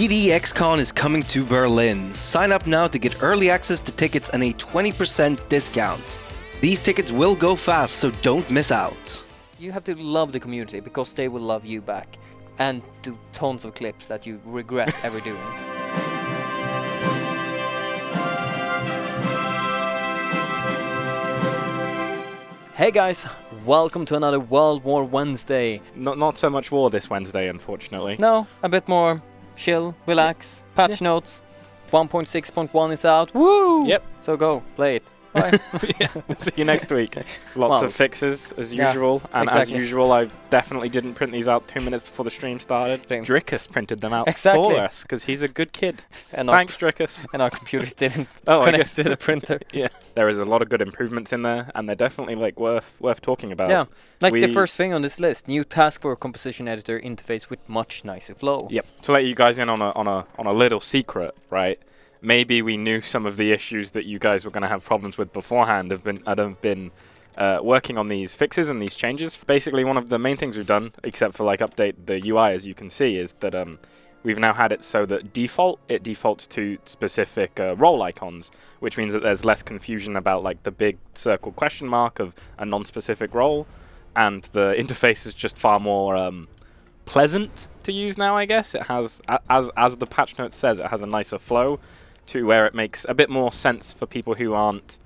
BDXCon is coming to Berlin. Sign up now to get early access to tickets and a 20% discount. These tickets will go fast, so don't miss out. You have to love the community because they will love you back. And do tons of clips that you regret ever doing. Hey guys, welcome to another World War Wednesday. Not so much war this Wednesday, unfortunately. No, a bit more chill, relax, patch notes. 1.6.1 is out. Woo! Yep. So go, play it. Bye. Yeah. See you next week. Lots of fixes as usual, and exactly. as usual, I definitely didn't print these out 2 minutes before the stream started. Drickus printed them out for us because he's a good kid. And thanks, Drickus. And our computers didn't I connect guess to the printer. Yeah, there is a lot of good improvements in there, and they're definitely like worth talking about. Yeah, like the first thing on this list: new task for composition editor interface with much nicer flow. Yep. To let you guys in on a little secret, right? Maybe we knew some of the issues that you guys were going to have problems with beforehand. Have been working on these fixes and these changes. Basically, one of the main things we've done, except for like update the UI, as you can see, is that we've now had it so that it defaults to specific role icons, which means that there's less confusion about like the big circle question mark of a non-specific role, and the interface is just far more pleasant to use now. I guess it has, as the patch note says, it has a nicer flow to where it makes a bit more sense for people who aren't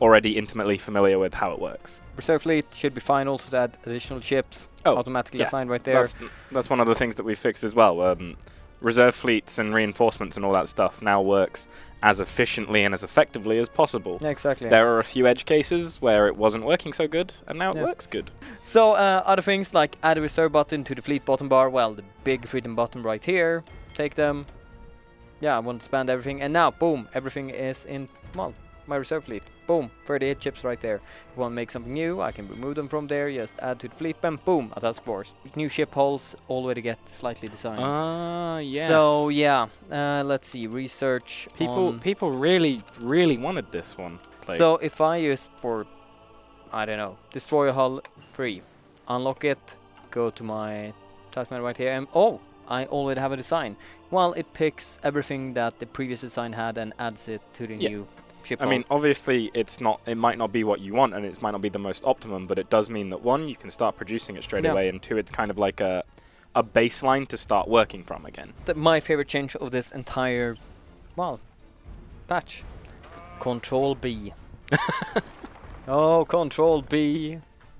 already intimately familiar with how it works. Reserve fleet should be fine also to add additional ships automatically assigned right there. That's one of the things that we fixed as well. Reserve fleets and reinforcements and all that stuff now works as efficiently and as effectively as possible. Yeah, exactly. There are a few edge cases where it wasn't working so good, and now it works good. So other things like add a reserve button to the fleet bottom bar. Well, the big freedom button right here. Take them. Yeah, I want to expand everything, and now, boom, everything is in, well, my reserve fleet. Boom, 38 ships right there. If I want to make something new, I can remove them from there, just add to the fleet, and boom, a task force. New ship hulls, all the way to get slightly designed. Yes. So, yeah, let's see, research People really, really wanted this one. Like, so, if I use for, I don't know, destroy a hull free, unlock it, go to my task manager right here, and I already have a design. Well, it picks everything that the previous design had and adds it to the new ship. I mean, obviously, it might not be what you want, and it might not be the most optimum, but it does mean that one, you can start producing it straight away, and two, it's kind of like a baseline to start working from again. My favorite change of this entire, patch. Control B. Oh, Control B.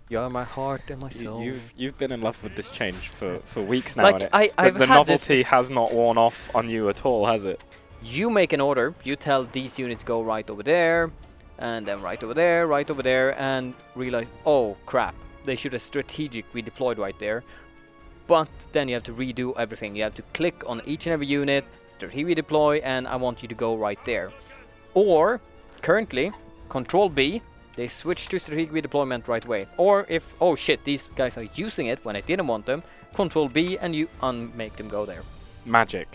You're my heart and my soul. You've been in love with this change for weeks now. Like, the novelty has not worn off on you at all, has it? You make an order. You tell these units go right over there, and then right over there, and realize, oh crap, they should have strategically deployed right there. But then you have to redo everything. You have to click on each and every unit, strategically deploy, and I want you to go right there. Or currently, Control B. They switch to strategic redeployment right away. Or if, oh shit, these guys are using it when I didn't want them, Control B and you unmake them go there. Magic.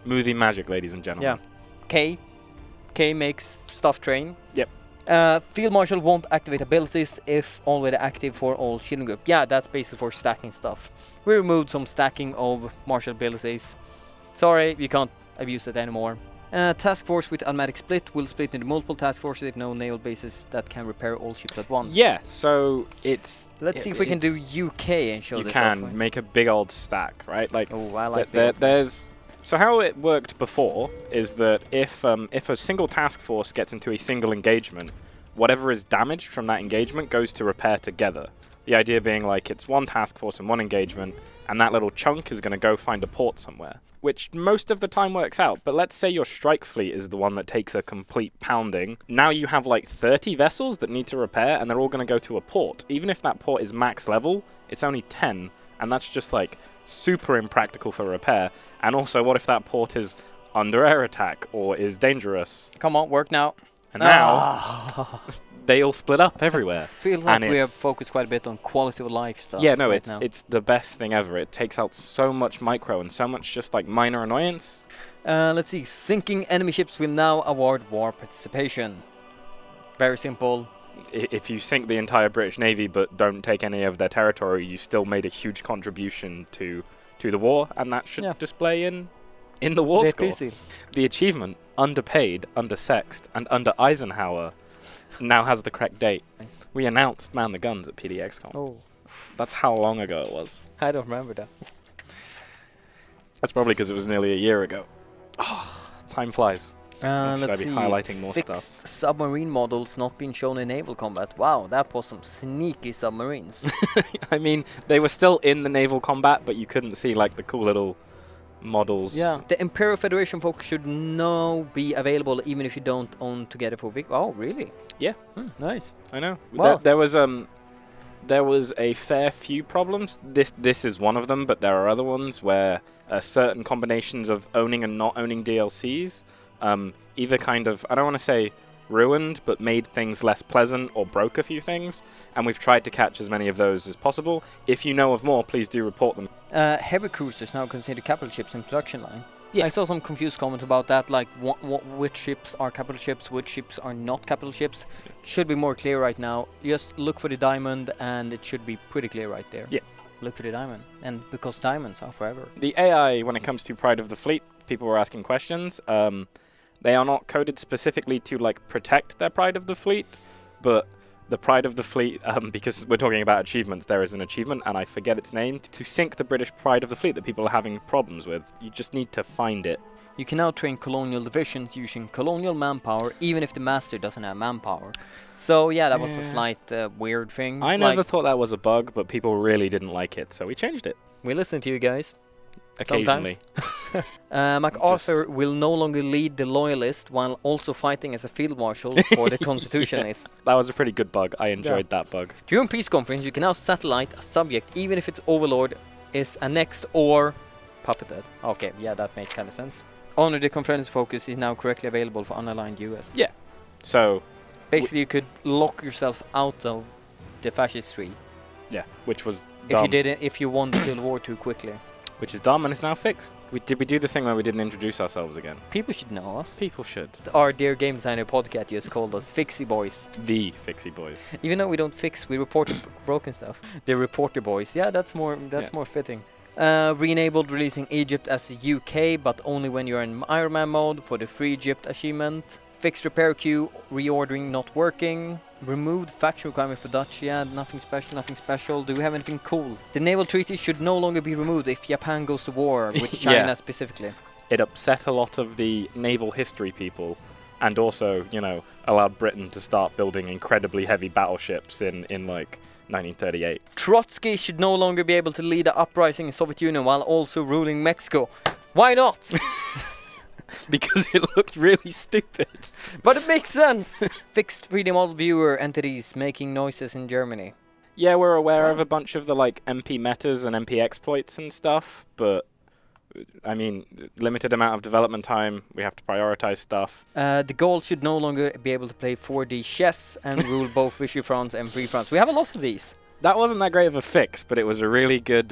Movie magic, ladies and gentlemen. Yeah. K makes stuff train. Yep. Field Marshal won't activate abilities if already active for all shielding group. Yeah, that's basically for stacking stuff. We removed some stacking of Marshal abilities. Sorry, you can't abuse it anymore. Task force with automatic split will split into multiple task forces if no naval bases that can repair all ships at once. Yeah, so it's... Let's see if we can do UK and show this off. You can make a big old stack, right? Like, oh, I like there's... So how it worked before is that if a single task force gets into a single engagement, whatever is damaged from that engagement goes to repair together. The idea being like it's one task force and one engagement, and that little chunk is going to go find a port somewhere, which most of the time works out. But let's say your strike fleet is the one that takes a complete pounding. Now you have like 30 vessels that need to repair, and they're all going to go to a port. Even if that port is max level, it's only 10, and that's just like super impractical for repair. And also, what if that port is under air attack or is dangerous? Come on, work now. And now they all split up everywhere. Feels like we have focused quite a bit on quality of life stuff. Yeah, no, it's the best thing ever. It takes out so much micro and so much just like minor annoyance. Let's see. Sinking enemy ships will now award war participation. Very simple. If you sink the entire British Navy but don't take any of their territory, you still made a huge contribution to the war, and that should display in in the war They're score. busy. The achievement, underpaid, undersexed, and under Eisenhower, now has the correct date. Nice. We announced Man the Guns at PDXCon. Oh, That's how long ago it was. I don't remember that. That's probably because it was nearly a year ago. Oh, time flies. Should I Let's be see. highlighting more Fixed stuff? submarine models not being shown in naval combat. Wow, that was some sneaky submarines. I mean, they were still in the naval combat, but you couldn't see like the cool little models. Yeah. The Imperial Federation folks should now be available even if you don't own Together for Vic. Oh, really? Yeah. Nice. I know. Well- There was a fair few problems. This is one of them, but there are other ones where certain combinations of owning and not owning DLCs either kind of, I don't want to say ruined, but made things less pleasant or broke a few things. And we've tried to catch as many of those as possible. If you know of more, please do report them. Heavy cruisers now considered capital ships in production line. Yeah. I saw some confused comments about that, like which ships are capital ships, which ships are not capital ships. Should be more clear right now. Just look for the diamond and it should be pretty clear right there. Yeah. Look for the diamond. And because diamonds are forever. The AI, when it comes to Pride of the Fleet, people were asking questions. They are not coded specifically to like protect their Pride of the Fleet, but the Pride of the Fleet, because we're talking about achievements, there is an achievement, and I forget its name, to sink the British Pride of the Fleet that people are having problems with. You just need to find it. You can now train colonial divisions using colonial manpower, even if the master doesn't have manpower. So yeah, that was a slight weird thing. I never thought that was a bug, but people really didn't like it, so we changed it. We listen to you guys. Occasionally. MacArthur will no longer lead the Loyalist while also fighting as a field marshal for the Constitutionalist. That was a pretty good bug. I enjoyed that bug. During peace conference, you can now satellite a subject, even if its overlord is annexed or puppeted. Okay, yeah, that makes kind of sense. Honor the conference focus is now correctly available for unaligned US. Yeah. So, basically, you could lock yourself out of the fascist tree yeah, which was if you didn't, if you won the Civil War too quickly. Which is dumb and it's now fixed. Did we do the thing where we didn't introduce ourselves again? People should know us. People should. Our dear game designer podcast just called us Fixie Boys. The Fixie Boys. Even though we don't fix, we report the broken stuff. The Reporter Boys. Yeah, that's more fitting. Re-enabled releasing Egypt as a UK, but only when you're in Iron Man mode for the Free Egypt achievement. Fixed repair queue, reordering not working. Removed faction requirement for Dutch. Yeah, nothing special. Do we have anything cool? The naval treaty should no longer be removed if Japan goes to war with China specifically. It upset a lot of the naval history people, and also, you know, allowed Britain to start building incredibly heavy battleships in like 1938. Trotsky should no longer be able to lead an uprising in Soviet Union while also ruling Mexico. Why not? Because it looked really stupid. But it makes sense. Fixed 3D model viewer entities making noises in Germany. Yeah, we're aware of a bunch of the like MP metas and MP exploits and stuff, but I mean, limited amount of development time, we have to prioritize stuff. The goal should no longer be able to play 4D chess and rule both Vichy France and Free France. We have a lot of these. That wasn't that great of a fix, but it was a really good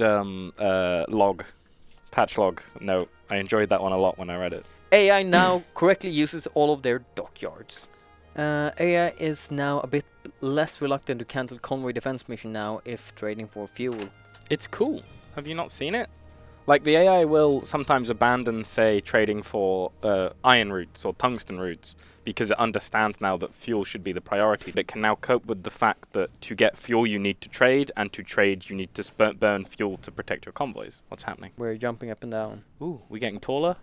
patch log note. I enjoyed that one a lot when I read it. AI now correctly uses all of their dockyards. AI is now a bit less reluctant to cancel convoy defense mission now if trading for fuel. It's cool. Have you not seen it? Like, the AI will sometimes abandon, say, trading for iron routes or tungsten routes because it understands now that fuel should be the priority. It can now cope with the fact that to get fuel you need to trade, and to trade you need to burn fuel to protect your convoys. What's happening? We're jumping up and down. Ooh, we getting taller?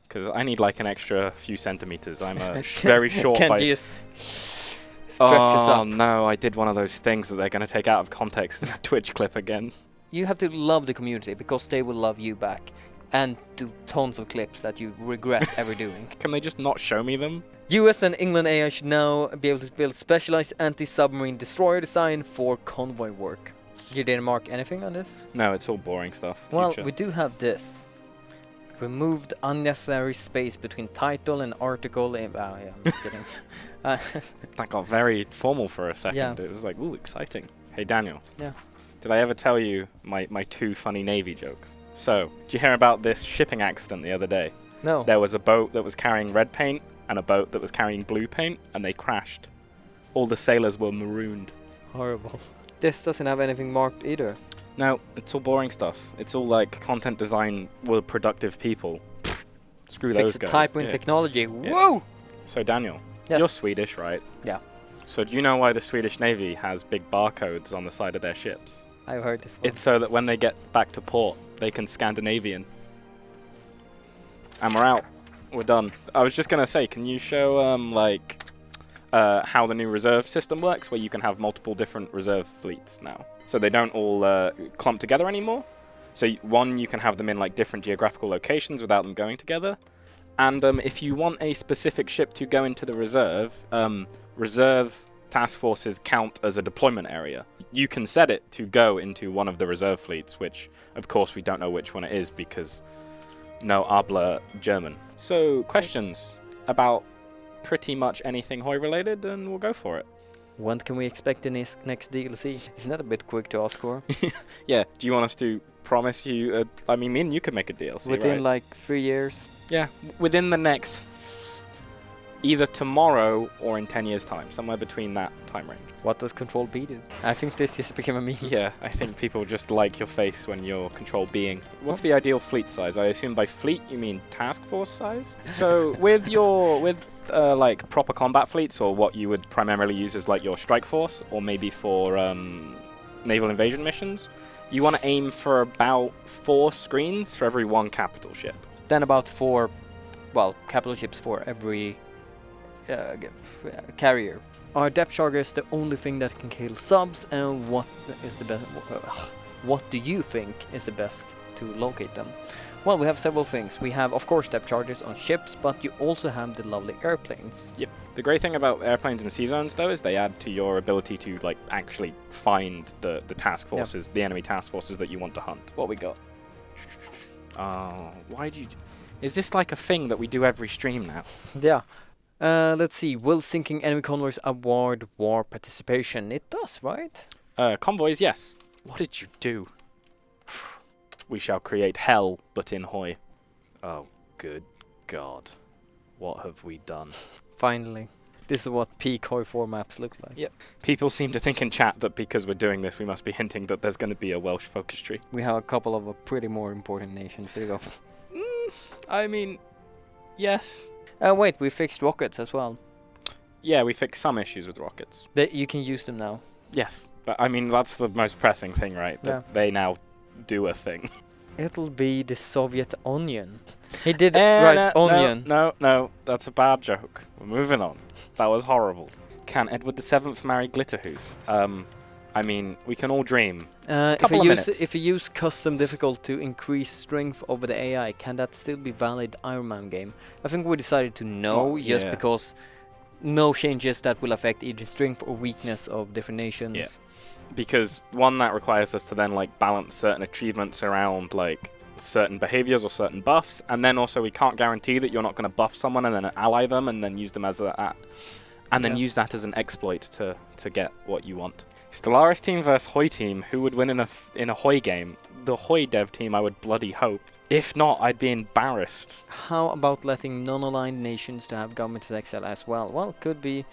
Because I need like an extra few centimeters. I'm a very short. Can't you just stretch us up? Oh no, I did one of those things that they're going to take out of context in a Twitch clip again. You have to love the community because they will love you back. And do tons of clips that you regret ever doing. Can they just not show me them? US and England AI should now be able to build specialized anti-submarine destroyer design for convoy work. You didn't mark anything on this? No, it's all boring stuff. Well, Future. we do have this. Removed unnecessary space between title and article. Yeah, I'm just kidding. That got very formal for a second. Yeah. It was like, ooh, exciting. Hey, Daniel. Yeah. Did I ever tell you my two funny Navy jokes? So, did you hear about this shipping accident the other day? No. There was a boat that was carrying red paint and a boat that was carrying blue paint, and they crashed. All the sailors were marooned. Horrible. This doesn't have anything marked either. No, it's all boring stuff. It's all like content design with productive people. Screw Fix those a guys. typo in Yeah. technology. Yeah. Whoa! So Daniel, Yes. you're Swedish, right? Yeah. So do you know why the Swedish Navy has big barcodes on the side of their ships? I've heard this one. It's so that when they get back to port, they can Scandinavian. And we're out. We're done. I was just gonna say, can you show how the new reserve system works, where you can have multiple different reserve fleets now, so they don't all clump together anymore. So you can have them in like different geographical locations without them going together. And if you want a specific ship to go into the reserve task forces count as a deployment area. You can set it to go into one of the reserve fleets, which of course we don't know which one it is because no habla German. So questions about pretty much anything Hoi related, and we'll go for it. When can we expect the next DLC? Isn't that a bit quick to ask for? Yeah, do you want us to promise you, I mean, me and you could make a DLC, Within right? like 3 years? Yeah, within the next, either tomorrow or in 10 years' time, somewhere between that time range. What does Control B do? I think this just became a meme. Yeah, I think people just like your face when you're Control Being. What's the ideal fleet size? I assume by fleet you mean task force size? So with like proper combat fleets, or what you would primarily use as like your strike force, or maybe for naval invasion missions, you want to aim for about 4 screens for every 1 capital ship. Then about 4, well, capital ships for every carrier. Are depth chargers the only thing that can kill subs, and what is the best? What do you think is the best to locate them? Well, we have several things. We have, of course, depth chargers on ships, but you also have the lovely airplanes. Yep. The great thing about airplanes in sea zones, though, is they add to your ability to like actually find the task forces, the enemy task forces that you want to hunt. What we got? Oh, why do you? Is this like a thing that we do every stream now? Yeah. Let's see. Will sinking enemy convoys award war participation? It does, right? Convoys, yes. What did you do? We shall create hell, but in Hoi. Oh, good God. What have we done? Finally. This is what peak Hoi 4 maps look like. Yep. People seem to think in chat that because we're doing this, we must be hinting that there's going to be a Welsh focus tree. We have a couple of pretty more important nations. There you go. I mean, yes. Wait, we fixed rockets as well. Yeah, we fixed some issues with rockets. You can use them now. Yes. But, I mean, that's the most pressing thing, right? That they now do a thing. It'll be the Soviet onion. He did right, onion. No, that's a bad joke. We're moving on. That was horrible. Can Edward VII marry Glitterhoof? I mean, we can all dream. If you use custom difficult to increase strength over the AI, can that still be valid Iron Man game? I think we decided to no, just because no changes that will affect either strength or weakness of different nations. Yeah. Because one, that requires us to then like balance certain achievements around like certain behaviors or certain buffs, and then also we can't guarantee that you're not going to buff someone and then ally them and then use them as use that as an exploit to get what you want. Stellaris team versus Hoi team. Who would win in a Hoi game? The Hoi dev team, I would bloody hope. If not, I'd be embarrassed. How about letting non-aligned nations to have government exile as well? Well, could be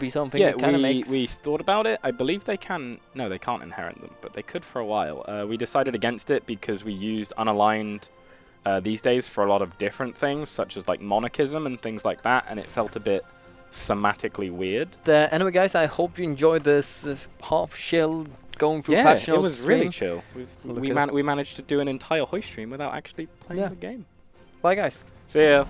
something. Yeah, that kind of makes. We thought about it. I believe they can. No, they can't inherit them, but they could for a while. We decided against it because we used unaligned these days for a lot of different things, such as like monarchism and things like that, and it felt a bit thematically weird. Anyway, guys, I hope you enjoyed this half-shell going through patch notes. Yeah, it was really stream. chill. We managed to do an entire Hoi stream without actually playing the game. Bye, guys. See ya.